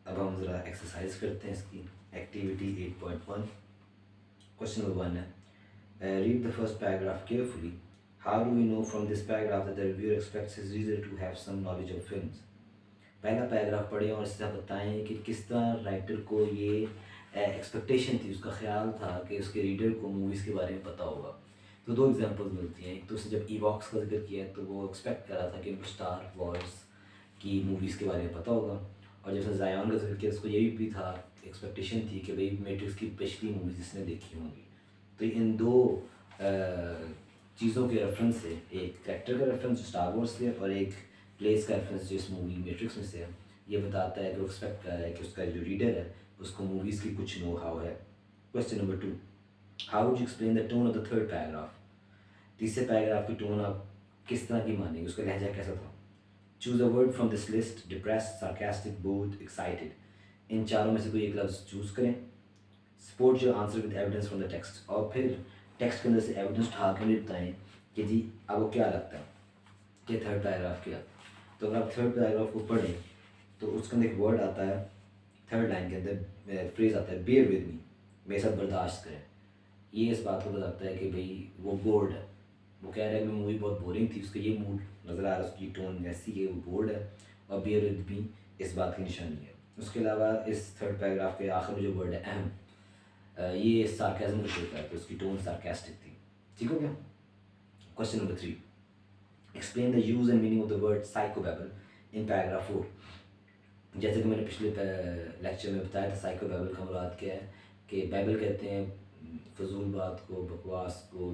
अब हम ज़रा एक्सरसाइज करते हैं इसकी। एक्टिविटी 8.1 क्वेश्चन नंबर 1 है, read the first paragraph carefully. How do we know from this paragraph that the reviewer expects his reader to have some knowledge of films. पहला पैराग्राफ पढ़ें और इससे आप बताएं कि किस तरह राइटर को ये एक्सपेक्टेशन थी, उसका ख्याल था कि उसके रीडर को मूवीज़ के बारे में पता होगा। तो दो एग्जांपल्स मिलती हैं। एक तो उसने जब ईवॉक्स का जिक्र किया तो वो एक्सपेक्ट कर रहा था कि उनको स्टार वॉर्स की मूवीज़ के बारे में पता होगा, और जब उसने ज़ायन का जिक्र किया उसको यही भी था, एक्सपेक्टेशन थी कि भाई मैट्रिक्स की पिछली मूवीज़ इसने देखी होंगी। तो इन दो चीज़ों के रेफरेंस से, एक कैरेक्टर का रेफरेंस जो स्टार वॉर्स से और एक प्लेस का रेफरेंस जो इस मूवी मैट्रिक्स में से है, ये बताता है कि वो एक्सपेक्ट कर रहा है कि उसका जो रीडर है उसको मूवीज़ की कुछ नो हाउ है। Question number 2, how would you explain the tone of the third paragraph. तीसरे पैराग्राफ की टोन आप किस तरह की मानेंगे, उसका लहजा कैसा था। Choose a word from this list, depressed, sarcastic, bored, excited. इन चारों में से कोई एक लफ्ज़ चूज़ करें। Support your answer with evidence from the text, और फिर टेक्स्ट के अंदर से एविडेंस उठा कर बताएं कि जी आपको क्या लगता है कि थर्ड पैराग्राफ क्या। तो अगर आप थर्ड पैराग्राफ को पढ़ें तो उसके अंदर एक वर्ड आता है, थर्ड लाइन के अंदर फ्रेज आता है, बेयर विद मी, मेरे साथ बर्दाश्त करें। ये इस बात को बताता है कि भाई वो बोर्ड है, वो कह रहा है कि मूवी बहुत बोरिंग थी, उसका ये मूड नज़र आ रहा है, उसकी टोन ऐसी है, वो बोर्ड है, और बेयर विद मी इस बात की निशानी है। उसके अलावा इस थर्ड पैराग्राफ के आखिर में जो वर्ड है अहम, ये सार्केज़म को शो करता है, तो उसकी टोन सार्केस्टिक थी। ठीक हो गया। Question number 3, explain the use and meaning of the word psychobabble in paragraph 4। जैसे कि मैंने पिछले लेक्चर में बताया था, साइकोबैबल का मुराद क्या है कि बैबल कहते हैं फजूल बात को, बकवास को,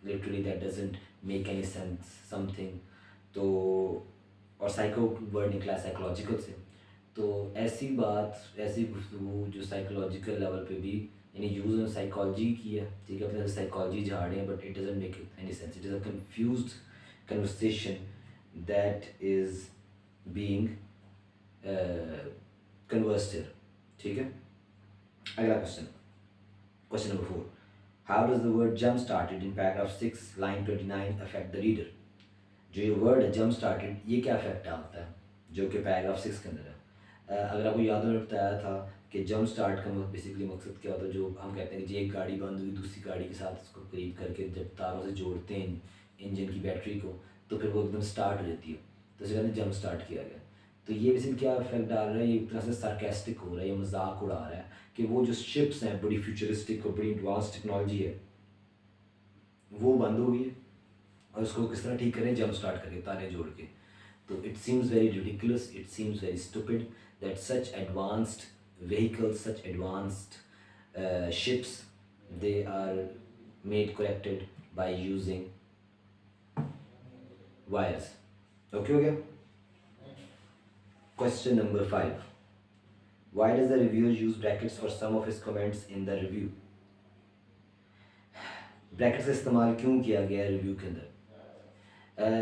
literally that doesn't make any sense something. तो और साइको वर्ड निकला साइकोलॉजिकल से, तो ऐसी बात, ऐसी गुफ्तगू जो साइकोलॉजिकल लेवल पे भी यानी यूज़ में साइकोलॉजी की है, ठीक है, अपने साइकोलॉजी झाड़े हैं, but it doesn't make any sense, it is a confused conversation that is being conversed here. ठीक है। अगला question, question number 4, how does the word jump started in paragraph 6 line 29 affect the reader. जो ये word है jump started, ये क्या affect डालता है जो कि पैराग्राफ 6 के अंदर है। अगर आपको याद मैंने बताया था कि जंप स्टार्ट का बेसिकली मकसद क्या होता है, जो हम कहते हैं कि एक गाड़ी बंद हुई दूसरी गाड़ी के साथ उसको करीब करके जब तारों से जोड़ते हैं इंजन की बैटरी को, तो फिर वो एकदम स्टार्ट हो जाती है, तो इसे कहते हैं जंप स्टार्ट किया गया। तो ये बेसिकली क्या इफेक्ट डाल रहा है, ये एक तरह से सार्केस्टिक हो रहा है, ये मजाक उड़ा रहा है कि वो जो शिप्स हैं बड़ी फ्यूचरिस्टिक और बड़ी एडवांस टेक्नोलॉजी है वो बंद हो गई है, और उसको किस तरह ठीक करें, जंप स्टार्ट करके तारे जोड़ के। तो it seems very ridiculous, it seems very stupid that such advanced vehicles, such advanced ships, they are made corrected by using wires. Okay, okay. Question number 5. Why does the reviewer use brackets for some of his comments in the review? Brackets का इस्तेमाल क्यों किया गया review के अंदर?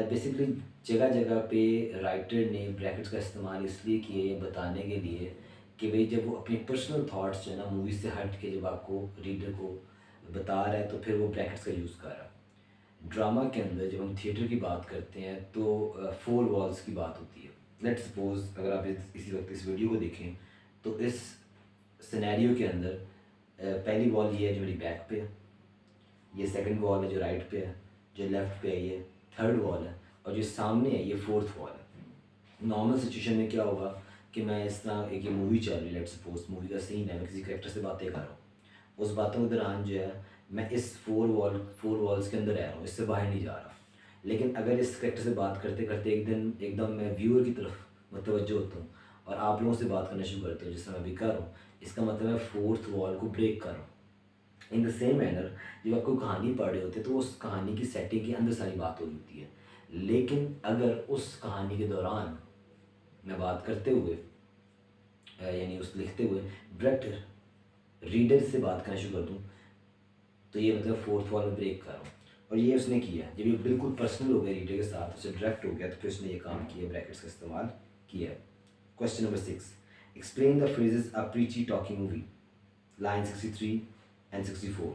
Basically जगह जगह पे राइटर ने ब्रैकेट्स का इस्तेमाल इसलिए किए ये बताने के लिए कि भाई जब वो अपनी पर्सनल थाट्स जो है ना मूवी से हट के जब आपको रीडर को बता रहा है तो फिर वो ब्रैकेट्स का यूज़ कर रहा है। ड्रामा के अंदर जब हम थिएटर की बात करते हैं तो 4 वॉल्स की बात होती है। लेट सपोज अगर आप इसी वक्त इस वीडियो को देखें तो इस सिनेरियो के अंदर पहली वॉल ये है जो मेरी बैक पे है, ये सेकंड वॉल है जो राइट पे है, जो लेफ़्ट पे है ये थर्ड वॉल है, और जो सामने है ये फोर्थ वॉल है। नॉर्मल सिचुएशन में क्या होगा कि मैं इस तरह एक ये मूवी चल रही है, लेट्स सपोज मूवी का सीन है, मैं किसी करेक्टर से बातें कर रहा हूँ, उस बातों के दौरान जो है मैं इस फोर वॉल्स के अंदर रह रहा हूँ, इससे बाहर नहीं जा रहा। लेकिन अगर इस करेक्टर से बात करते करते एकदम मैं व्यूअर की तरफ मुतवज्जो होता हूँ और आप लोगों से बात करना शुरू करते हो जिस तरह मैं भी कर रहा हूँ, इसका मतलब मैं फोर्थ वॉल को ब्रेक कर रहा हूँ। इन द सेम मैनर जब आपको कहानी पढ़ रहे होते हैं तो उस कहानी की सेटिंग के अंदर सारी बात हो रही होती है, लेकिन अगर उस कहानी के दौरान मैं बात करते हुए यानी उस लिखते हुए डायरेक्ट रीडर से बात करना शुरू कर दूँ तो ये मतलब फोर्थ वॉल में ब्रेक कर रहा हूँ। और ये उसने किया जब ये बिल्कुल पर्सनल हो गया रीडर के साथ, उसे डायरेक्ट हो गया, तो फिर उसने ये काम किया, ब्रैकेट्स का इस्तेमाल किया। Question number 6, explain the phrases a प्रीची talking movie, line 63 and 64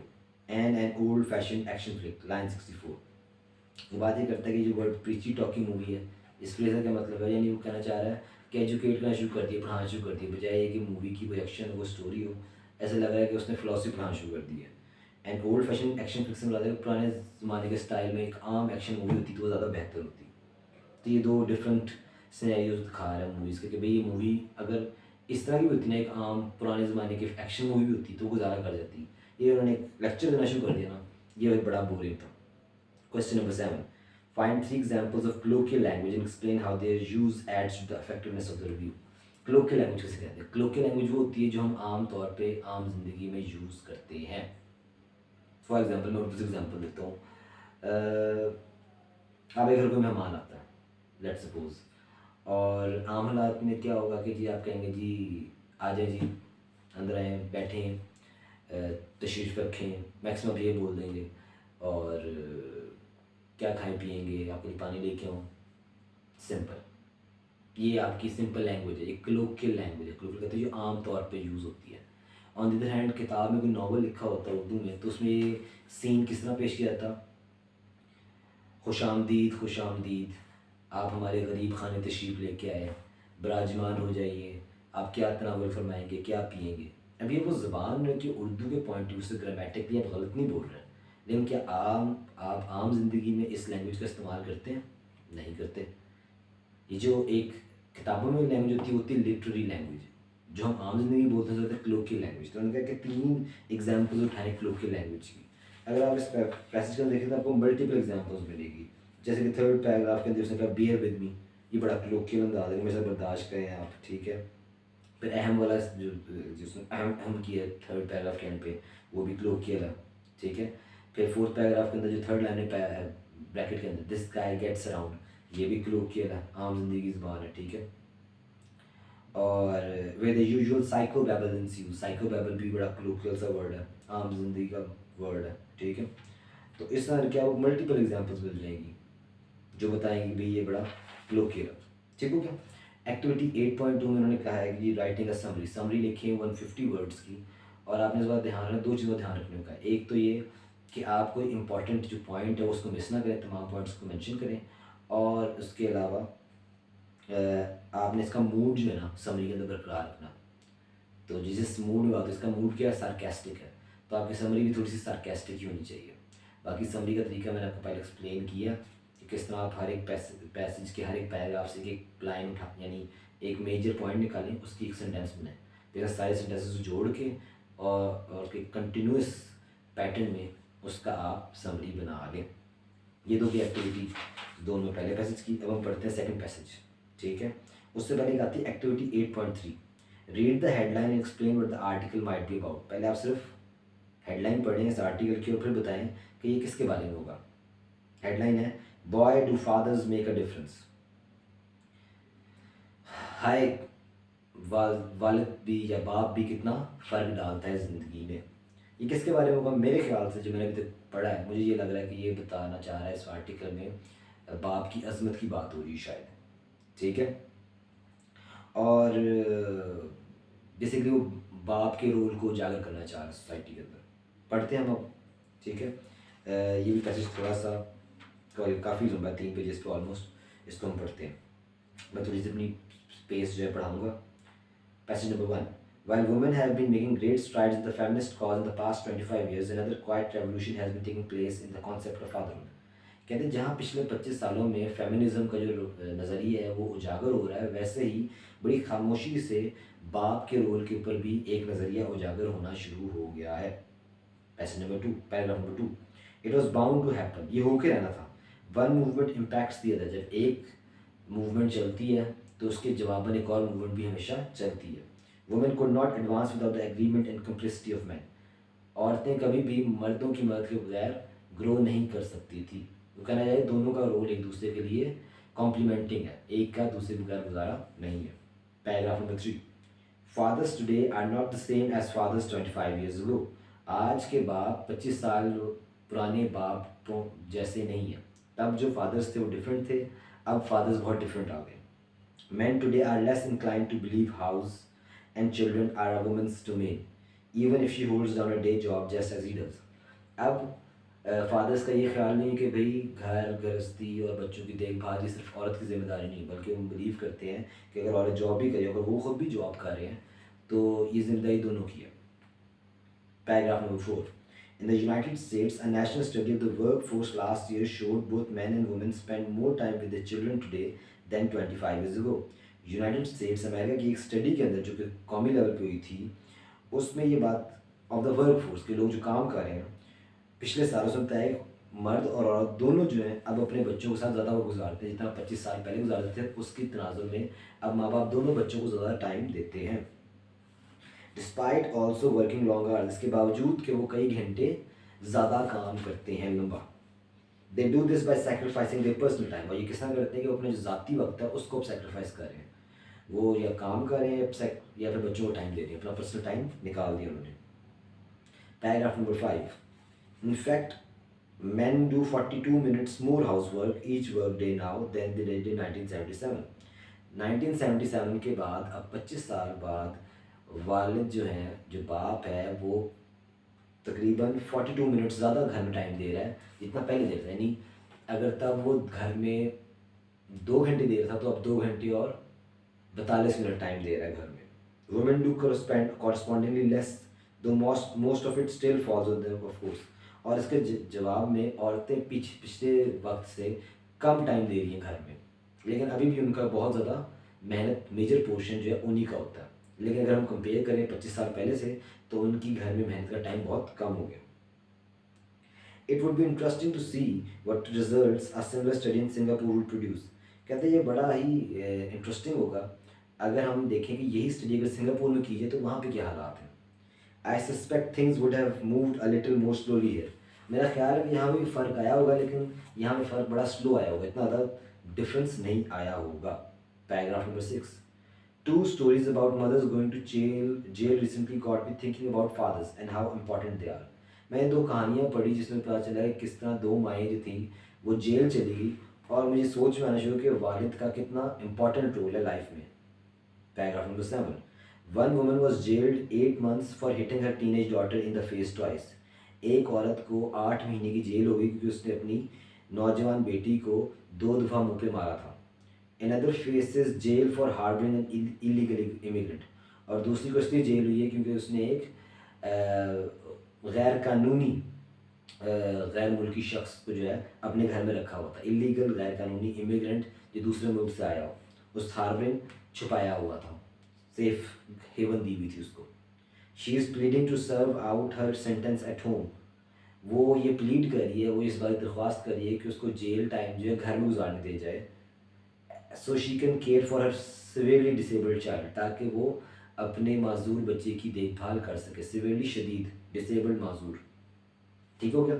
and an old fashioned action flick, line 64। वो बात ये करता है कि जो वर्ड प्रीची टॉकिंग मूवी है, इस फ्रेज का क्या मतलब है, यानी वो कहना चाह रहा है कि एजुकेट करना शुरू कर दिया, पढ़ाना शुरू कर दिया, बजाय ये कि मूवी की कोई एक्शन हो, स्टोरी हो, ऐसा लग रहा है कि उसने फिलोसफी पढ़ाना शुरू कर दी है। And old fashion action fix में है कि पुराने ज़माने के स्टाइल में एक आम एक्शन मूवी होती तो वो ज़्यादा बेहतर होती। तो ये दो डिफरेंट सिनेरियोज दिखा रहा है मूवीज़ के कि भाई ये मूवी अगर इस तरह की भी होती ना, एक आम पुराने ज़माने की एक्शन मूवी भी होती तो गुजारा कर जाती। ये उन्होंने लेक्चर देना शुरू कर दिया ना, ये बड़ा बोरिंग था। Question number 7, find 3 examples of colloquial language and explain how their use adds to the effectiveness of the review. colloquial language किसे कहते हैं? colloquial लैंग्वेज वो होती है जो हम आम तौर पे आम जिंदगी में यूज़ करते हैं। फॉर एग्जांपल मैं दूसरा एग्जांपल देता हूँ। आप एक घर कोई मेहमान आता है, लेट्स सपोज, और आम हालात में क्या होगा कि जी आप कहेंगे जी आ जाए जी, अंदर आए, बैठें, तशरीफ़ रखें, मैक्सिमम आप ये बोल देंगे, और क्या खाएं पिएंगे, आपके लिए पानी लेके आऊँ, सिंपल। ये आपकी सिंपल लैंग्वेज है, ये colloquial लैंग्वेज है। colloquial कहते हैं जो आम तौर पे यूज़ होती है। ऑन द अदर हैंड किताब में कोई नावल लिखा होता है उर्दू में, तो उसमें ये सीन किस तरह पेश किया जाता? खुश आमदीद, खुश आमदीद, आप हमारे गरीब खाने तशरीफ़ लेके आए, बराजमान हो जाइए, आप क्या तनावल फरमाएंगे, क्या पिएंगे। अब ये वो ज़बान है कि उर्दू के पॉइंट ऑफ व्यू से ग्रामेटिकली आप गलत नहीं बोल रहे हैं, लेकिन क्या आप आम जिंदगी में इस लैंग्वेज का इस्तेमाल करते हैं? नहीं करते। ये जो एक किताबों में लैंग्वेज होती है लिटरेरी लैंग्वेज, जो हम आम जिंदगी में बोलते हैं colloquial लैंग्वेज। तो उन्होंने कहा कि 3 एग्जाम्पल्स उठाएं colloquial लैंग्वेज की। अगर आप इस पैसेज को देखें तो आपको मल्टीपल एग्जाम्पल्स मिलेगी। जैसे कि 3rd पैराग्राफ के अंदर उसने कहा बियर विद मी, ये बड़ा colloquial अंदाज है, मेरे साथ बर्दाश्त करें आप, ठीक है। फिर अहम वाला जो जिसने अहम अहम किया है 3rd पैराग्राफ के एंड पे, वो भी colloquial है, ठीक है। फिर 4th पैराग्राफ के अंदर जो 3rd लाइन है ब्रैकेट के अंदर, दिस गाय गेट्स अराउंड, ये भी colloquial है, आम जिंदगी की ज़बान है, ठीक है। और वे द यूजुअल साइकोबैबल इंस्यूज, साइकोबैबल भी बड़ा colloquial सा वर्ड है, आम जिंदगी का वर्ड है, ठीक है। तो इस तरह क्या आपको मल्टीपल एग्जांपल्स मिल जाएंगी जो बताएंगे भाई ये बड़ा colloquial है, ठीक हो गया। एक्टिविटी 8.2 में उन्होंने कहा है कि राइटिंग अ समरी, समरी लिखें 150 वर्ड्स की। और आपने इस बात ध्यान रखना, 2 चीज़ों का ध्यान रखने का, एक तो ये कि आप कोई इंपॉर्टेंट जो पॉइंट है उसको मिस ना करें, तमाम पॉइंट्स को मेंशन करें। और उसके अलावा आपने इसका मूड जो है ना समरी के अंदर बरकरार रखना। तो जिस मूड में बात है, इसका मूड क्या है? सार्केस्टिक है, तो आपकी समरी भी थोड़ी सी सार्केस्टिक ही होनी चाहिए। बाकी समरी का तरीका मैंने आपको पहले एक्सप्लेन किया कि किस तरह आप हर एक पैसेज के हर एक पैराग्राफ से एक लाइन उठा, यानी एक मेजर पॉइंट निकालें, उसकी एक सेंटेंस बनाएं, फिर सारे सेंटेंसेस जोड़ के और कंटिन्यूस पैटर्न में उसका आप समरी बना लें। ये दो की एक्टिविटी दोनों पहले पैसेज की। अब हम पढ़ते हैं सेकंड पैसेज, ठीक है। उससे पहले एक आती है activity 8.3, read the headline and explain what the article might be about. पहले आप सिर्फ हेडलाइन पढ़ें इस आर्टिकल की और फिर बताएं कि ये किसके बारे में होगा। हेडलाइन है boy do fathers make a difference. हाय, वालिद भी या बाप भी कितना फ़र्क डालता है ज़िंदगी में। ये किसके बारे में होगा? मेरे ख्याल से जो मैंने अभी तक पढ़ा है, मुझे ये लग रहा है कि ये बताना चाह रहा है इस आर्टिकल में बाप की अजमत की बात हो रही है शायद, ठीक है। और बेसिकली वो बाप के रोल को उजागर करना चाह रहा है सोसाइटी के अंदर। पढ़ते हैं हम अब, ठीक है। ये भी पैसेज थोड़ा सा काफ़ी लंबा है, 3 पेजेस पे ऑलमोस्ट। इसको हम पढ़ते हैं, मैं थोड़ी सी अपनी स्पेस जो है पढ़ाऊँगा। Passage number 1, while women have been making great strides in the feminist cause in the past 25 years, another quiet revolution has been taking place in the concept of fatherhood. कहते हैं जहाँ पिछले 25 सालों में फेमिनिज्म का जो नज़रिया है वो उजागर हो रहा है, वैसे ही बड़ी खामोशी से बाप के रोल के ऊपर भी एक नज़रिया उजागर होना शुरू हो गया है। Passage number 2, paragraph number 2, it was bound to happen, ये होके रहना था। One movement impacts the other, जब एक मूवमेंट चलती है तो उसके जवाबन एक और मूवमेंट भी हमेशा चलती है। Women could not advance without the agreement and complicity of men, औरतें कभी भी मर्दों की मदद के बगैर ग्रो नहीं कर सकती थी। वो कहना चाहिए दोनों का रोल एक दूसरे के लिए कॉम्प्लीमेंटिंग है, एक का दूसरे के बगैर गुजारा नहीं है। Paragraph number 3, fathers today are not the same as fathers 25 years ago, आज के बाप 25 साल पुराने बापों जैसे नहीं है। तब जो फादर्स थे वो डिफरेंट थे, अब फादर्स बहुत डिफरेंट आ गए। Men today are less inclined to believe house and children are a woman's domain, even if she holds down a day job just as he does. अब फादर्स का ये ख्याल नहीं है कि भाई घर गृहस्थी और बच्चों की देखभाल ये सिर्फ औरत की जिम्मेदारी नहीं, बल्कि वो बिलीव करते हैं कि अगर औरत जॉब भी करे, अगर वो खुद भी जॉब कर रहे हैं, तो ये जिम्मेदारी दोनों की है। Paragraph number 4. In the United States, a national study of the workforce last year showed both men and women spend more time with their children today than 25 years ago. United states America की एक study के अंदर जो कि कौमी level पे हुई थी, उसमें ये बात ऑफ द वर्क फोर्स के लोग जो काम कर रहे हैं पिछले सालों से बताया कि मर्द और औरत दोनों जो हैं अब अपने बच्चों के साथ ज़्यादा वक्त गुजारते हैं। जितना 25 साल पहले गुजारते थे उसकी तनाजुर में अब माँ बाप दोनों बच्चों को ज़्यादा टाइम देते हैं। Despite also working long hours, इसके बावजूद कि वो कई घंटे ज़्यादा काम करते हैं लंबा। They do this by sacrificing their personal time, और ये किस तरह करते हैं कि वो अपने जो ज़ाती वक्त है उसको सेक्रीफाइस कर रहे हैं। वो या काम कर रहे हैं या फिर बच्चों को टाइम दे रहे हैं, अपना पर्सनल टाइम निकाल दिया उन्होंने। Paragraph number 5. In fact, men do 42 minutes more housework each workday now than they did in 1977. 1977 के बाद अब 25 साल बाद वालिद जो हैं, जो बाप है, वो तकरीबन 42 मिनट्स ज़्यादा घर में टाइम दे रहा है जितना पहले दे रहा है। यानी अगर तब वो घर में 2 घंटे दे रहा था तो अब 2 घंटे और 42 मिनट टाइम दे रहा है घर में। Women do correspondingly less, though most of it still falls on them of course. और इसके जवाब में औरतें पिछले वक्त से कम टाइम दे रही हैं घर में, लेकिन अभी भी उनका बहुत ज़्यादा मेहनत मेजर पोर्शन जो है उन्हीं का होता है। लेकिन अगर हम कंपेयर करें 25 साल पहले से, तो उनकी घर में मेहनत का टाइम बहुत कम हो गया। It would be interesting to see what results a similar study in Singapore would produce. कहते हैं ये बड़ा ही इंटरेस्टिंग होगा अगर हम देखें कि यही स्टडी अगर सिंगापुर में की जाए तो वहाँ पे क्या हालात हैं। आई suspect things would have moved a little more slowly here. मेरा ख्याल है कि यहाँ भी फ़र्क आया होगा, लेकिन यहाँ पे फ़र्क बड़ा स्लो आया होगा, इतना ज़्यादा डिफरेंस नहीं आया होगा। Paragraph number 6. Two stories about mothers going to jail recently got me thinking about fathers and how important they are. मैंने 2 कहानियाँ पढ़ी जिसमें पता चला कि किस तरह 2 माएँ जो थी वो जेल चली गई, और मुझे सोच में आना शुरू कि वालिद का कितना इम्पोर्टेंट रोल है लाइफ में। Paragraph number 7. One woman was jailed 8 months for hitting her teenage daughter in the face twice. एक औरत को 8 महीने की जेल हो गई क्योंकि उसने अपनी नौजवान बेटी को 2 दफ़ा मुंह पे मारा था। Another faces jail for harboring an illegal immigrant, और दूसरी को इसलिए जेल हुई है क्योंकि उसने एक गैर कानूनी गैर मुल्की शख्स को जो है अपने घर में रखा हुआ था। इलीगल गैर कानूनी इमिग्रेंट जो दूसरे मुल्क से आया हो, उस हार्बरिंग छुपाया हुआ था, सेफ हेवन दी हुई थी उसको। She is pleading to serve out her sentence at home. वो ये प्लीड कर रही है, वो इस बात दरख्वास्त कर रही है कि उसको जेल टाइम जो है घर में गुजारने दे जाए, so she can care for her severely disabled child, ताकि वो अपने माजूर बच्चे की देखभाल कर सके। सिवियरली शदीद डिसेबल्ड माजूर, ठीक हो गया।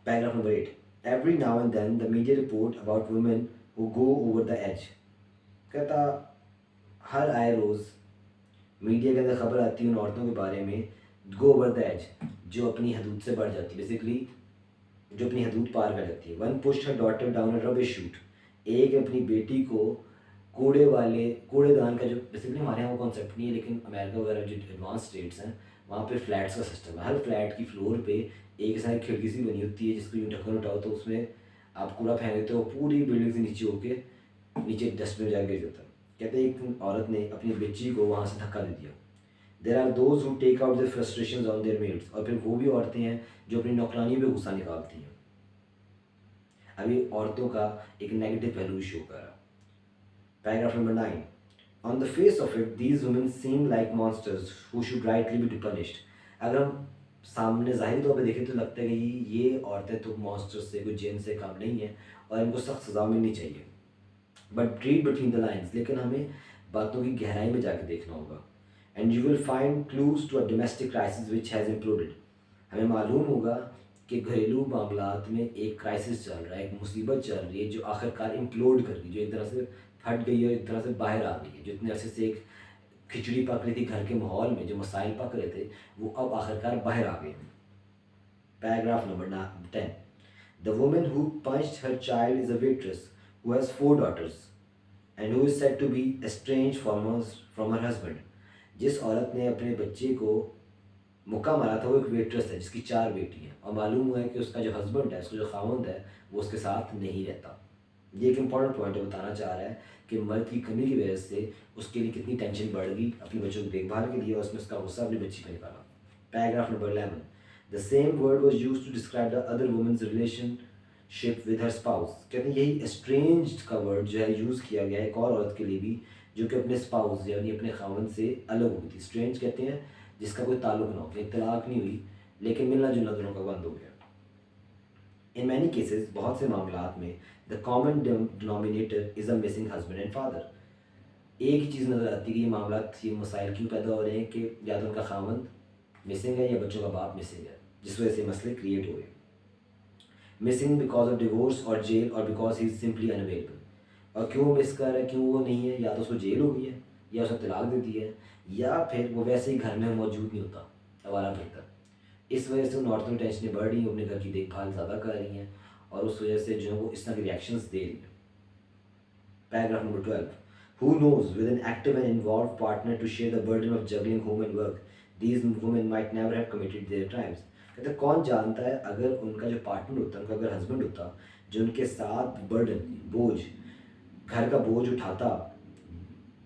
Paragraph number 8. Every now and then the media report about women who go over the edge. कहता हर आए रोज़ मीडिया के अंदर खबर आती है उन औरतों के बारे में, गो ओवर द एज, जो अपनी हदूद से बढ़ जाती है, बेसिकली जो अपनी हदूद पार कर जाती है। वन पुश्ड हर डॉटर डाउन अ रबिश शूट, एक अपनी बेटी को कूड़ेदान का, जो बेसिकली हमारे यहाँ वो कॉन्सेप्ट नहीं है, लेकिन अमेरिका वगैरह जो एडवांस स्टेट्स हैं वहाँ पे फ्लैट्स का सिस्टम है। हर फ्लैट की फ्लोर पे एक साइड खिड़की सी बनी होती है जिसको यूँ ढक्कन उठाओ तो उसमें आप कूड़ा फेंक देते हो, पूरी बिल्डिंग से नीचे होके नीचे डस्टबिन जाकर गिर जाता है। कहते हैं एक औरत ने अपनी बच्ची को वहाँ से धक्का दे दिया। There are those who take out their frustrations on their maids, और फिर वो भी औरतें हैं जो अपनी नौकरानी पे गुस्सा निकालती हैं। अभी औरतों का एक नेगेटिव पहलू शो कर रहा। Paragraph number 9. On the face of it, these women seem like monsters who should rightly be punished. अगर हम सामने ज़ाहिरी तौर पे देखें तो लगता है कि ये औरतें तो मॉन्स्टर्स से, कोई जिन से कम नहीं है और इनको सख्त सज़ा मिलनी चाहिए। But read between the lines, लेकिन हमें बातों की गहराई में जाकर देखना होगा। And you will find clues to a domestic crisis which has imploded. हमें मालूम होगा कि घरेलू मामलात में एक क्राइसिस चल रहा है, एक मुसीबत चल रही है जो आखिरकार इम्प्लोड कर रही है, जो एक तरह से फट गई है, एक तरह से बाहर आ गई है। जो इतने अरसे से एक खिचड़ी पक रही थी घर के माहौल में, जो मसाइल पक रहे थे, वो अब आखिरकार बाहर आ गए हैं। Paragraph number 10. The woman who punched her child is a waitress who has 4 daughters and who is said to be estranged from her husband. जिस औरत ने अपने बच्चे को मुक्का मारा था वो एक वेट्रेस है जिसकी 4 बेटी हैं, और मालूम हुआ है कि उसका जो हस्बैंड है, उसका जो खावंद है, वो उसके साथ नहीं रहता। ये एक इंपॉर्टेंट पॉइंट है, बताना चाह रहा है कि मर्द की कमी की वजह से उसके लिए कितनी टेंशन बढ़ गई अपनी बच्चों की देखभाल के लिए, और उसने उसका गुस्सा अपनी बच्ची पर निकाला। Paragraph number 11, the same word was use to describe the other women's relationship with her spouse. कहते हैं यही एस्ट्रेंज्ड का वर्ड जो है यूज़ किया गया है एक और औरत के लिए भी, जो कि अपने स्पाउस यानी अपने खावंद से अलग हो गई थी। स्ट्रेंज कहते हैं जिसका कोई ताल्लुक ना हो, एक तलाक नहीं हुई लेकिन मिलना जुलना दोनों का बंद हो गया। इन मैनी केसेस, बहुत से मामलात में, the common denominator is a missing husband and father. एक ही चीज़ नज़र आती है कि ये मामला, ये मसाइल क्यों पैदा हो रहे हैं कि या तो उनका खावंद मिसिंग है या बच्चों का बाप मिसिंग है, जिस वजह से मसले क्रिएट हो गए। मिसिंग बिकॉज ऑफ डिवोर्स और जेल, और because he is simply unavailable. और क्यों मिस कर रहा है, क्यों वो नहीं है, या तो उसको जेल हो गई है, या उसने तलाक दे दी है, या फिर वो वैसे ही घर में मौजूद नहीं होता, आवारा फिरता। इस वजह से उन औरतों की टेंशनें बढ़ रही हैं, अपने घर की देखभाल ज़्यादा कर रही हैं, और उस वजह से जो है वो इस तरह के रिएक्शंस दे रही हैं। Paragraph number 12, who knows, with an active and involved partner to share the burden of juggling home and work, these women might never have committed their crimes। कहते हैं कौन जानता है, अगर उनका जो पार्टनर होता, उनका अगर हस्बैंड होता जो उनके साथ बर्डन, बोझ, घर का बोझ उठाता,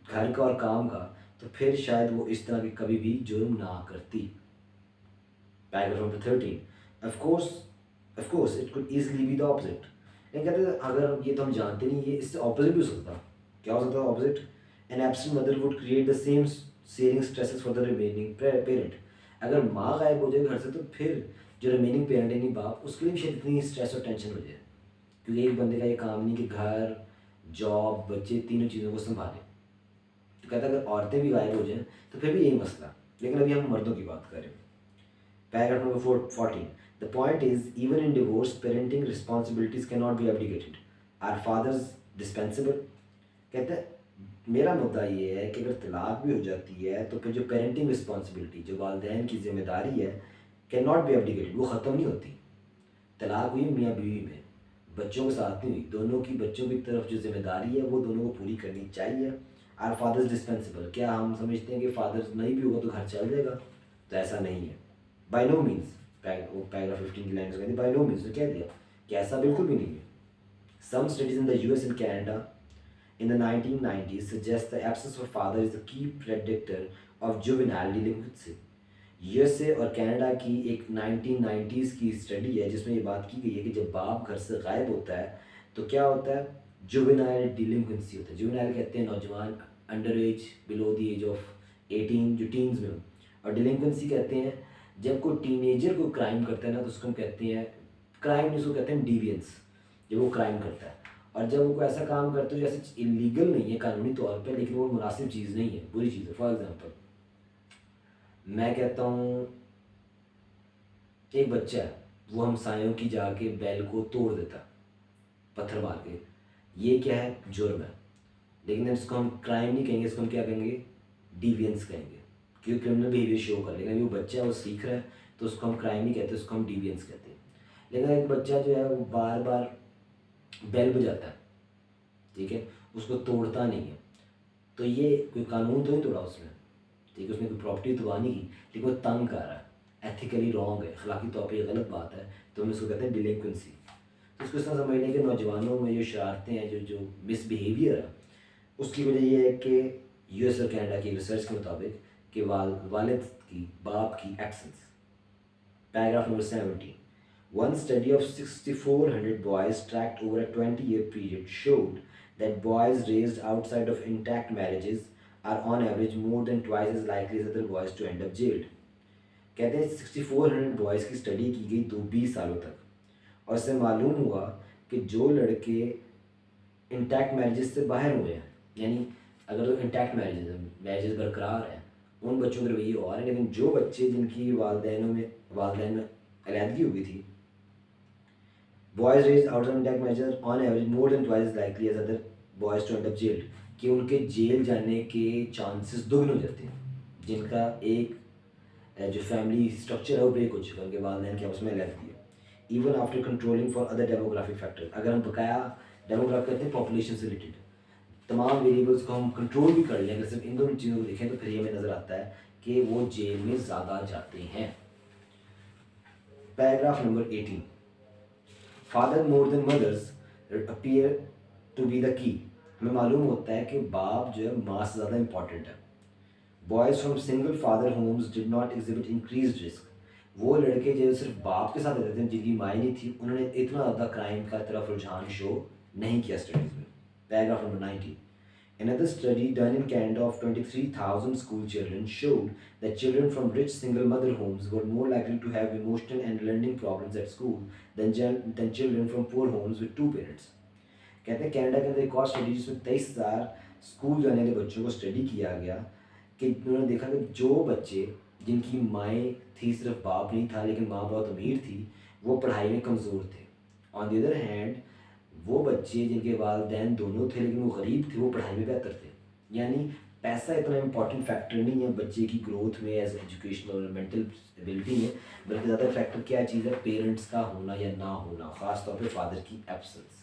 घर का और काम का, तो फिर शायद वो इस तरह की कभी भी जुर्म ना करती। Paragraph number 13, of course it could easily be the opposite। लेकिन कहते हैं अगर ये तो हम जानते नहीं, ये इससे ऑपोजिट भी हो सकता। क्या हो सकता है opposite? An absent mother would create the same sharing stresses for the remaining parent. अगर माँ गायब हो जाए घर से, तो फिर जो रिमेनिंग पेरेंट है, नहीं बाप, उसके लिए भी शायद इतनी स्ट्रेस और टेंशन हो जाए, क्योंकि एक बंदे का ये काम नहीं कि घर, जॉब, बच्चे, तीनों चीज़ों को संभाले। तो कहता है अगर औरतें भी गायब हो जाएँ तो फिर भी यही मसला। लेकिन अभी हम मर्दों की बात करें। Paragraph number 14. The point is, even in divorce, parenting responsibilities cannot be abdicated. Are fathers dispensable? कहते हैं मेरा मुद्दा ये है कि अगर तलाक भी हो जाती है तो फिर जो पेरेंटिंग रिस्पॉन्सिबिलिटी, जो वालदैन की जिम्मेदारी है, कैन नॉट बी एब्डिकेटेड, वो ख़त्म नहीं होती। तलाक हुई मियाँ बीवी में, बच्चों के साथ नहीं हुई, दोनों की बच्चों की तरफ जो जिम्मेदारी है वो दोनों को पूरी करनी चाहिए। Are fathers dispensable? क्या हम समझते हैं कि फादर्स नहीं भी होगा तो घर चल जाएगा? तो ऐसा नहीं है, बाय नो मीन्स। पैराग्राफ 15 की लाइन कहती बाय नो मीन्स, तो कह दिया कि ऐसा बिल्कुल भी नहीं है। Some studies in the US and Canada in the 1990s suggest the absence of a father is the key predictor of juvenile delinquency। USA और कनाडा की एक 1990s की स्टडी है जिसमें ये बात की गई है कि जब बाप घर से गायब होता है तो क्या होता है, जुवेनाइल डिलिंक्वेंसी होता है। जुवेनाइल कहते हैं नौजवान, under age, below the age of 18, जो टीन्स में हो। और डिलिंक्वेंसी कहते हैं जब कोई टीनेजर को क्राइम करता है ना, तो उसको हम कहते हैं क्राइम, उसको कहते हैं डिवियंस, जब वो क्राइम करता है। और जब वो कोई ऐसा काम करते हो जैसे इलीगल नहीं है कानूनी तौर पे, लेकिन वो मुनासिब चीज़ नहीं है, बुरी चीज़ है। फॉर एग्जांपल मैं कहता हूँ एक बच्चा है, वो हमसायों की जाके बैल को तोड़ देता पत्थर मार के, ये क्या है, जुर्म है। लेकिन इसको हम क्राइम नहीं कहेंगे, इसको हम क्या कहेंगे, डिवियंस कहेंगे, क्योंकि क्रिमिनल बिहेवियर शो कर। लेकिन वो बच्चा है, वो सीख रहा है, तो उसको हम क्राइम नहीं कहते, उसको हम डिवियंस कहते हैं। लेकिन एक बच्चा जो है वो बार बार बेल बजाता है, ठीक है, उसको तोड़ता नहीं है, तो ये कोई कानून तो नहीं तोड़ा उसने, ठीक है, उसने कोई प्रॉपर्टी तबाह नहीं की, लेकिन वो तंग कर रहा है, एथिकली रॉन्ग है, अखलाकी तौर पे गलत बात है, तो हम इसको कहते हैं डिलिंक्वेंसी। तो इसको इस तरह समझने के नौजवानों में जो शरारतें हैं, जो मिसबिहेवियर है, उसकी वजह ये है कि यूएस और कनाडा की रिसर्च के मुताबिक कि वालिद की, बाप की absence. Paragraph number 17, one study of 6,400 boys tracked over a 20-year period showed that boys raised outside of intact marriages are on average more than twice as likely as other boys to end up jailed। कहते हैं 6,400 boys की study की गई 20 सालों तक, और इससे मालूम हुआ कि जो लड़के इंटैक्ट मैरिजेस से बाहर हुए हैं, यानी अगर तो इंटैक्ट मैरिजेस बरकरार हैं, उन बच्चों के रवैये और हैं, लेकिन जो बच्चे जिनकी वालदैन में अलहदगी हो गई थी, boys raised outside intact marriages on average more than twice likely as other boys to end up jailed, कि उनके जेल जाने के चांसेस दोगुने हो जाते हैं, जिनका एक जो फैमिली स्ट्रक्चर है वो ब्रेक हो चुका है, उनके वालदैन के आपस में अलहदगी है। Even after controlling for other demographic factors, अगर हम बकाया डेमोग्राफी कहते हैं पॉपुलेशन से रिलेटेड, तमाम वेरिएबल्स को हम कंट्रोल भी कर लें, अगर सिर्फ इन दोनों चीज़ों को देखें तो फिर ये हमें नज़र आता है कि वो जेल में ज़्यादा जाते हैं। Paragraph number 18, father more than mothers appear to be the key. हमें मालूम होता है कि बाप जो है माँ से ज़्यादा इंपॉर्टेंट है। Boys from single father homes did not exhibit increase risk. वो लड़के जो सिर्फ बाप के साथ रहते थे, जिनकी माँ नहीं थी, उन्होंने इतना ज़्यादा क्राइम का तरफ रुझान शो नहीं किया स्टडीज़ में। Paragraph number 19, another study done in Canada of 23,000 school children showed that children from rich single mother homes were more likely to have emotional and learning problems at school than children from poor homes with two parents. कहते हैं Canada के अंदर एक और study जिसमें 23,000 school जाने वाले बच्चों को स्टडी किया गया कि उन्होंने देखा कि जो बच्चे जिनकी माएँ थी, सिर्फ बाप नहीं था लेकिन माँ बहुत अमीर थी, वो पढ़ाई में कमज़ोर थे। ऑन द अदर हैंड वो बच्चे जिनके वालिदैन दोनों थे लेकिन वो गरीब थे, वो पढ़ाई में बेहतर थे। यानी पैसा इतना इम्पॉर्टेंट फैक्टर नहीं है बच्चे की ग्रोथ में एज एजुकेशनल और मेंटल एबिलिटी में, बल्कि ज़्यादा फैक्टर क्या चीज़ है, पेरेंट्स का होना या ना होना, ख़ास तौर पे फादर की absence.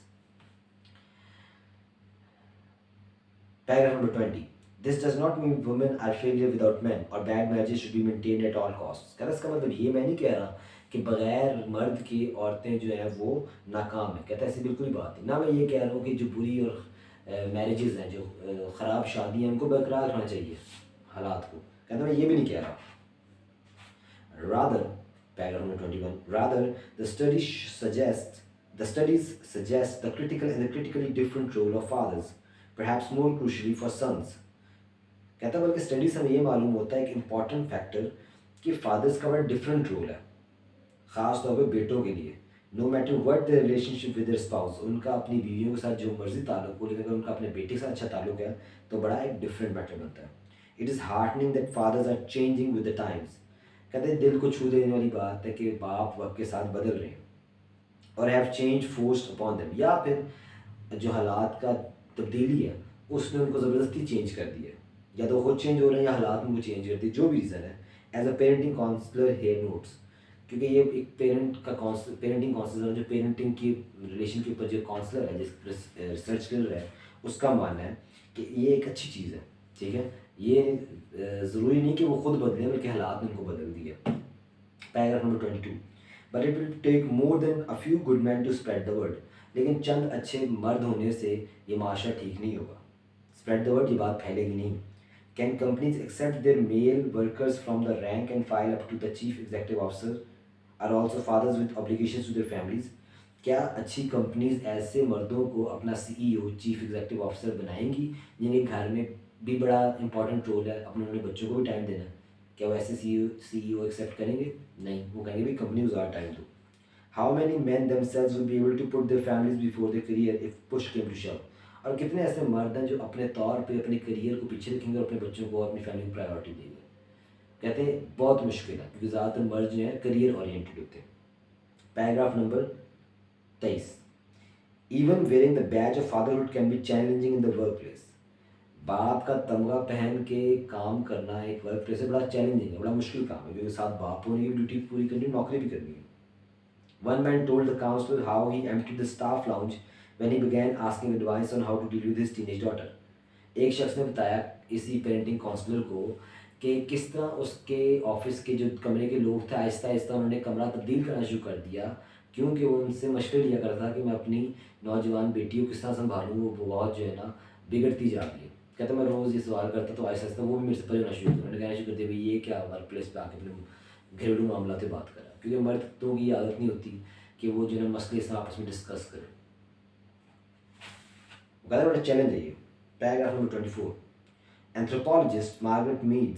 Paragraph number 20, this does not mean women are failure without man और bad marriages should be maintained at all cost. कहता है इसका मतलब ये मैं नहीं कह रहा कि बग़ैर मर्द की औरतें जो हैं वो नाकाम है। कहता है ऐसी बिल्कुल ही बात नहीं। ना मैं ये कह रहा हूँ कि जो बुरी और मैरिजेज़ हैं, जो ख़राब शादी हैं, उनको बरकरार रखना चाहिए हालात को। कहता मैं ये भी नहीं कह रहा। Rather, paragraph number 21, rather the studies suggest the critical and the critically different role of fathers, perhaps more crucially for sons. कहता बल्कि स्टडीज हमें ये मालूम होता है एक इम्पॉर्टेंट फैक्टर कि फादर्स का बड़ा डिफरेंट रोल है, ख़ास तौर पे बेटों के लिए। No matter what the relationship with their spouse, उनका अपनी बीवियों के साथ जो मर्जी ताल्लुक हो, लेकिन अगर उनका अपने बेटे के साथ अच्छा ताल्लुक है तो बड़ा एक डिफरेंट मैटर बनता है। It is heartening that fathers are changing with the times. कहते हैं दिल को छू देने वाली बात है कि बाप वक्त के साथ बदल रहे हैं और have change forced upon them, या फिर जो हालात का तब्दीली है उसने उनको ज़बरदस्ती चेंज कर दिया, या तो खुद चेंज हो रहे हैं या हालात में वो चेंज करती है, जो भी रीज़न है। As a parenting counsellor here notes, क्योंकि ये एक पेरेंटिंग काउंसलर जो पेरेंटिंग की रिलेशन के ऊपर जो काउंसलर है, जिस रिसर्च कर रहा है, उसका मानना है कि ये एक अच्छी चीज़ है। ठीक है, ये ज़रूरी नहीं कि वो खुद बदले, बल्कि हालात ने उनको बदल दिया। Paragraph number 22, but it will take more than a few good man to spread the word. लेकिन चंद अच्छे मर्द होने से ये माशरा ठीक नहीं होगा। स्प्रेड द वर्ड, ये बात फैलेगी नहीं। Can companies accept their male workers from the rank and file up to the chief executive officer are also fathers with obligations to their families. क्या अच्छी कंपनीज ऐसे मर्दों को अपना CEO, चीफ एग्जीक्यूटिव ऑफिसर बनाएंगी जिनके घर में भी बड़ा इंपॉर्टेंट रोल है, अपने उन्हें बच्चों को भी टाइम देना है? क्या वो ऐसे CEO एक्सेप्ट करेंगे? नहीं, वो कहेंगे भाई कंपनी को ज़्यादा टाइम दो। How many man themselves will be able to put their families before their career if push came to shove। और कितने ऐसे मर्द हैं जो अपने तौर पे अपने करियर को पीछे रखेंगे और अपने बच्चों को, अपनी फैमिली को प्रायोरिटी देंगे? कहते हैं बहुत मुश्किल है, क्योंकि ज़्यादातर मर्द जो हैं करियर ओरिएंटेड होते हैं। Paragraph number 23, even wearing the Baij of fatherhood can be challenging in the work place. बाप का तमगा पहन के काम करना एक वर्क प्लेस से बड़ा चैलेंजिंग है, बड़ा मुश्किल काम है, क्योंकि साथ बाप होने की ड्यूटी पूरी करनी, नौकरी भी करनी है। One man told the counselor how he emptied the staff lounge when he began asking advice on how to deal with his teenage daughter। एक शख्स ने बताया इसी पेरेंटिंग काउंसलर को कि किस तरह उसके ऑफिस के जो कमरे के लोग थे आहिस्ता आहिस्ता उन्होंने कमरा तब्दील करना शुरू कर दिया, क्योंकि वो उनसे मशवरे लिया करता था कि मैं अपनी नौजवान बेटी को किस तरह संभालूँ, वो बहुत जो है ना बिगड़ती जा रही है। कहता मैं रोज़ ये सवाल करता तो आहिस्ता आहिस्ता वो भी मेरे से परे होना शुरू किया। उन्होंने कहना शुरू कर दिया भाई ये क्या वर्क प्लेस पर आके अपने घरेलू मामला से बात करा, क्योंकि मर्दों की आदत नहीं होती कि वो जो है मसले से आपस में डिस्कस करें। वो बड़ा चैलेंज है ये। Paragraph number 24, anthropologist Margaret Mead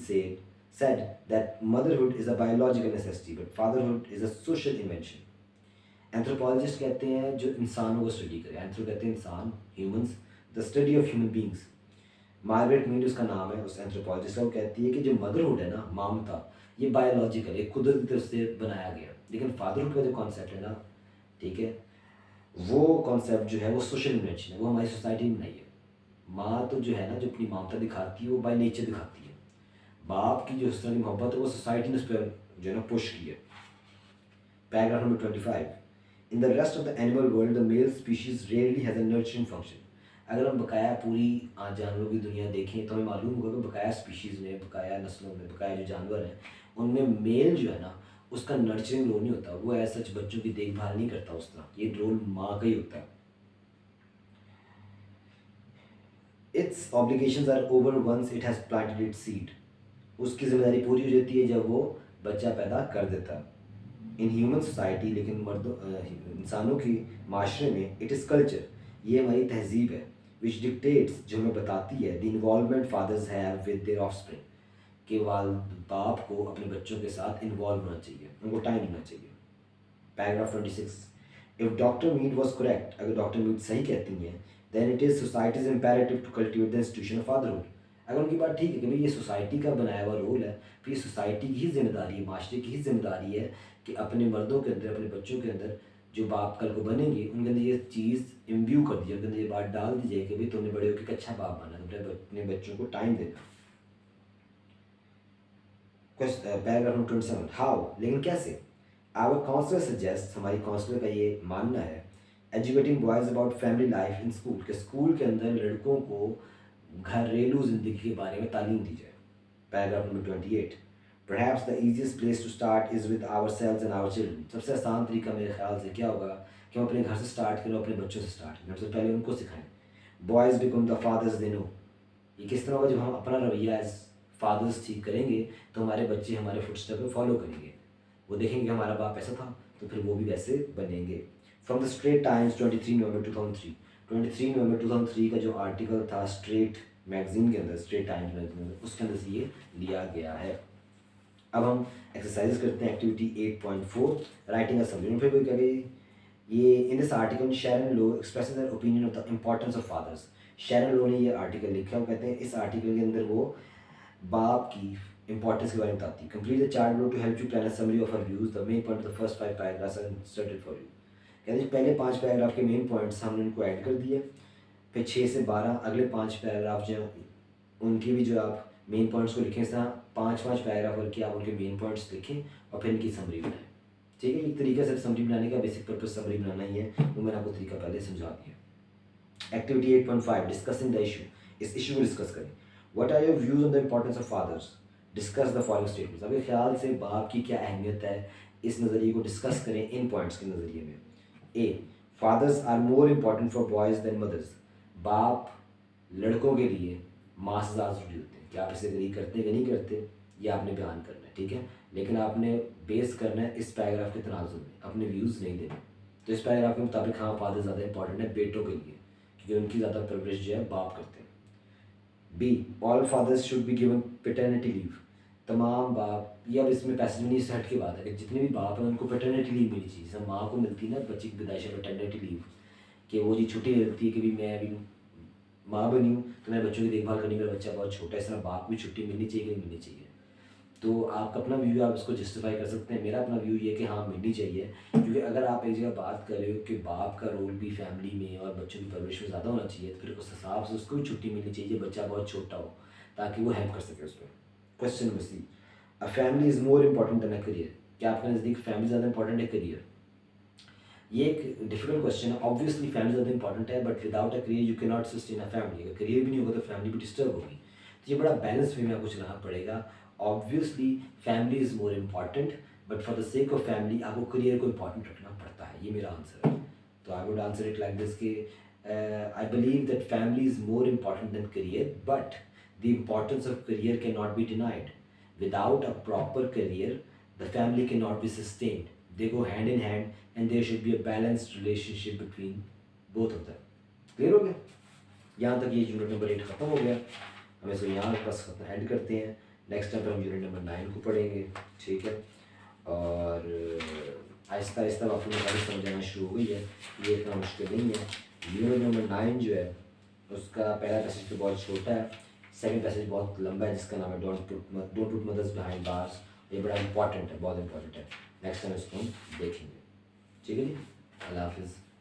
said that motherhood is a biological necessity but fatherhood is a social invention। Anthropologist कहते हैं जो इंसानों को स्टडी करे, एंथ्रो कहते हैं इंसान, humans, the study of human beings. Margaret Mead उसका नाम है उस एंथ्रोपोलॉजिस्ट का। वो कहती है कि जो मदरहुड है ना, मामता, ये बायोलॉजिकल एक कुदरत की तरफ से बनाया गया, लेकिन फादरहुड का जो कॉन्सेप्ट है ना, ठीक है, वो कॉन्सेप्ट जो है वो सोशल इन्वेंशन है, वो हमारी सोसाइटी में नहीं है। माँ तो जो है ना, जो अपनी ममता दिखाती है वो बाय नेचर दिखाती है। बाप की जो उस तरह की मोहब्बत है वो सोसाइटी ने उस पर जो है ना पुश की है। Paragraph number 25, in the rest of the animal world the male species rarely has a nurturing function. अगर हम बकाया पूरी जानवरों की दुनिया देखें तो हमें मालूम होगा कि बकाया स्पीशीज़ में, बकाया नस्लों में, बकाया जो जानवर हैं उनमें मेल जो है ना उसका नर्चरिंग रोल नहीं होता, वो ऐसा सच बच्चों की देखभाल नहीं करता उस तरह, ये रोल माँ का ही होता है। Its obligations are over once it has planted its seed, उसकी जिम्मेदारी पूरी हो जाती है जब वो बच्चा पैदा कर देता है। इन ह्यूमन सोसाइटी, लेकिन मर्दों इंसानों की माशरे में इट इज़ कल्चर, ये हमारी तहजीब है, विच डिक्टेट्स, जो हमें बताती है the involvement fathers have with their offspring, कि बाप को अपने बच्चों के साथ इन्वॉल्व होना चाहिए, उनको टाइम देना चाहिए। Paragraph 26, if doctor Mead was correct, अगर डॉक्टर मीट सही कहती हैं, then it is society's imperative to cultivate the institution of fatherhood, अगर उनकी बात ठीक है कि भाई ये सोसाइटी का बनाया हुआ रोल है, फिर ये सोसाइटी की ही जिम्मेदारी है, माशरे की ही जिम्मेदारी है कि अपने मर्दों के अंदर, अपने बच्चों के अंदर, जो बाप कल को बनेंगे उनके अंदर ये चीज़ इम्ब्यू कर दी जाए, उनके अंदर ये बात डाल दी जाए कि भाई तुमने बड़े होकर एक अच्छा बाप बना, तुमने अपने बच्चों को टाइम देना। पैराग्राफ नंबर 27, हाउ, लेकिन कैसे। आवर काउंसलर सजेस्ट, हमारी काउंसलर का ये मानना है, educating boys about family life in school, के स्कूल के अंदर लड़कों को घरेलू ज़िंदगी के बारे में तालीम दी जाए। Paragraph number 28, perhaps the easiest place to start is with ourselves and our children, सबसे आसान तरीका मेरे ख्याल से क्या होगा कि हम अपने घर से स्टार्ट करें, अपने बच्चों से स्टार्ट करें, सबसे पहले उनको सिखाएं। Boys become the fathers they know, ये किस तरह होगा, जब हम अपना रवैया एज फादर्स ठीक करेंगे तो हमारे बच्चे हमारे फुटस्टेप में फॉलो करेंगे, वो देखेंगे हमारा बाप ऐसा था तो फिर वो भी वैसे बनेंगे। फ्रॉम द स्ट्रेट टाइम्स 23 नवंबर 2003, 23 नवंबर 2003 का जो आर्टिकल था स्ट्रेट मैगजीन के अंदर, स्ट्रेट टाइम्स मैगजीन में, उसके अंदर से ये लिया गया है। अब हम एक्सरसाइज करते हैं, एक्टिविटी 8.4, राइटिंग अ समरी। फिर कोई कहे ये in this article Sharon Lo expresses their opinion of the importance of fathers, Sharon Lo ने ये आर्टिकल लिखा, वो कहते हैं इस आर्टिकल के अंदर वो बाप की इंपॉर्टेंस के बारे में बताती है। Complete the chart below to help you plan a summary of her views, the main point of the first 5 paragraphs are inserted for you, कहते हैं पहले 5 पैराग्राफ के मेन पॉइंट्स हमने उनको ऐड कर दिए, फिर 6 से 12 अगले 5 पैराग्राफ जो उनके भी जो आप मेन पॉइंट्स को लिखें, इस तरह 5-5 पैराग्राफ करके आप उनके मेन पॉइंट्स लिखें और फिर इनकी समरी बनाएं। ठीक है, एक तरीका से समरी बनाने का, बेसिक पर्पज समरी बनाना ही है, वो मैंने आपको तरीका पहले समझा दिया। एक्टिविटी 8.5, डिस्कसिंग द इशू, इस इशू को डिस्कस करें। What are your views on the importance of fathers, discuss the following statements, आपके ख्याल से बाप की क्या अहमियत है, इस नज़रिए को डिस्कस करें इन पॉइंट्स के नज़रिए में। A, fathers are more important for boys than mothers, बाप लड़कों के लिए माँ से ज़्यादा जरूरी होते हैं। क्या आप इसे एग्री करते हैं कि नहीं करते, ये आपने बयान करना है, ठीक है, लेकिन आपने बेस करना है इस पैराग्राफ के तनाजुर में, अपने व्यूज़ नहीं देने। तो इस पैराग्राफ के मुताबिक हाँ फादर ज़्यादा इंपॉर्टेंट है बेटों के लिए, क्योंकि उनकी ज़्यादा परवरिश जो है बाप करते हैं। B, all fathers should be given paternity leave, तमाम बाप, ये अब इसमें पैसेज में नहीं से हट की बात है कि जितने भी बाप हैं उनको पेटर्निटी लीव मिलनी चाहिए, जैसे माँ को मिलती है ना बच्चे की पैदाइश पेटर्निटी लीव, कि वो जी छुट्टी मिलती है कि भी मैं अभी माँ बनी हूँ तो मेरे बच्चों की देखभाल करनी, मेरा बच्चा बहुत छोटा है, इस तरह बाप को भी छुट्टी मिलनी चाहिए कि मिलनी चाहिए। तो आपका अपना व्यू, आप इसको जस्टिफाई कर सकते हैं। मेरा अपना व्यू ये कि हाँ मिलनी चाहिए, क्योंकि अगर आप एक जगह बात कर रहे हो कि बाप का रोल भी फैमिली में और बच्चों की परवरिश में ज़्यादा होना चाहिए, तो फिर उस हिसाब से उसको भी छुट्टी मिलनी चाहिए, बच्चा बहुत छोटा हो, ताकि वो हेल्प कर सके उसमें। Question number C, a family is more important than a career, क्या आपके नज़दीक फैमिली ज़्यादा इंपॉर्टेंट है करियर? ये एक डिफिकल्ट क्वेश्चन है। ऑब्वियसली फैमिली ज़्यादा इंपॉर्टेंट है, but without a career you can not sustain a family, अगर करियर भी नहीं होगा तो फैमिली भी डिस्टर्ब होगी, तो ये बड़ा बैलेंस वे में आपको चलाना पड़ेगा। Obviously family is more important, but for the sake of family आपको करियर को इम्पॉर्टेंट रखना पड़ता है, ये मेरा आंसर है। तो I would answer it like this कि I believe that family is more important than career, but the importance of career can not be denied. Without a proper career the family can not be sustained, they go hand in hand and there should be a balanced relationship between both of them. Clear हो गया? यहाँ तक ये unit number 8 ख़त्म हो गया, हम इसको यहाँ बस एंड करते हैं। नेक्स्ट टाइम पर हम यूनिट नंबर 9 को पढ़ेंगे, ठीक है, और आहिस्ता आहिस्ता आपको कहानी समझाना शुरू हो गई है, ये इतना मुश्किल नहीं है। यूनिट नंबर 9 जो है उसका पहला पैसेज तो बहुत छोटा है, सेकंड पैसेज बहुत लंबा है जिसका नाम है don't put mothers behind bars, ये बड़ा इंपॉर्टेंट है, बहुत इंपॉर्टेंट है। नेक्स्ट टाइम इसको हम देखेंगे, ठीक है जी, अल्लाह हाफिज़।